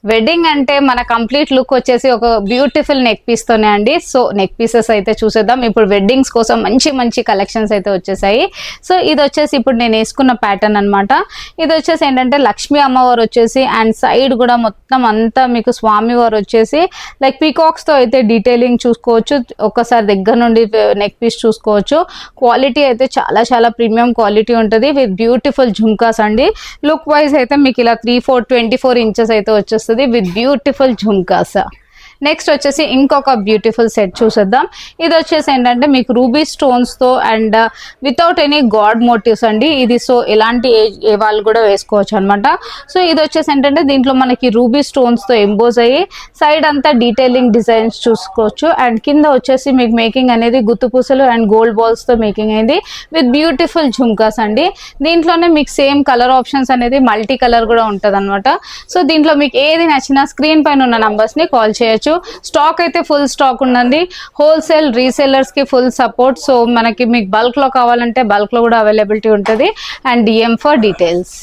Wedding అంటే మన complete look వచ్చేసి ఒక బ్యూటిఫుల్ నెక్ పీస్ తోనే అండి. సో నెక్ పీసెస్ అయితే చూసేద్దాం. ఇప్పుడు వెడ్డింగ్స్ కోసం మంచి మంచి కలెక్షన్స్ అయితే వచ్చేసాయి. సో ఇది వచ్చేసి ఇప్పుడు నేను వేసుకున్న ప్యాటర్న్ అన్నమాట. ఇది వచ్చేసి ఏంటంటే లక్ష్మీ అమ్మవారు వచ్చేసి అండ్ సైడ్ కూడా మొత్తం అంతా మీకు స్వామి వారు వచ్చేసి లైక్ పీకాక్స్ తో అయితే డీటెయిలింగ్ చూసుకోవచ్చు. ఒక్కసారి దగ్గర నుండి నెక్ పీస్ చూసుకోవచ్చు. క్వాలిటీ అయితే చాలా చాలా ప్రీమియం క్వాలిటీ ఉంటుంది విత్ బ్యూటిఫుల్ ఝుమ్కాస్ అండి. లుక్ వైజ్ అయితే మీకు ఇలా 24 ఇంచెస్ అయితే వచ్చేస్తుంది with beautiful jhumkas. నెక్స్ట్ వచ్చేసి ఇంకొక బ్యూటిఫుల్ సెట్ చూసేద్దాం. ఇది వచ్చేసి ఏంటంటే మీకు రూబీ స్టోన్స్ తో and without any god motives అండి. ఇది సో ఎలాంటి ఏ వాళ్ళు కూడా వేసుకోవచ్చు అనమాట. సో ఇది వచ్చేసి ఏంటంటే దీంట్లో మనకి రూబీ స్టోన్స్ తో ఎంబోజ్ అయ్యి సైడ్ అంతా డీటెయిలింగ్ డిజైన్స్ చూసుకోవచ్చు. అండ్ కింద వచ్చేసి మీకు మేకింగ్ అనేది గుత్తుపూసలు అండ్ గోల్డ్ బాల్స్ తో మేకింగ్ అయింది విత్ బ్యూటిఫుల్ ఝుమ్కాస్ అండి. దీంట్లోనే మీకు సేమ్ కలర్ ఆప్షన్స్ అనేది మల్టీ కలర్ కూడా ఉంటుంది అనమాట. సో దీంట్లో మీకు ఏది నచ్చినా స్క్రీన్ పైన ఉన్న నంబర్స్ ని కాల్ చేయొచ్చు. స్టాక్ అయితే ఫుల్ స్టాక్ ఉందండి. హోల్సేల్ రీసేలర్స్ కి ఫుల్ సపోర్ట్. సో మనకి మీకు బల్క్ లో కావాలంటే బల్క్ లో కూడా అవైలబిలిటీ ఉంటుంది. And DM for details.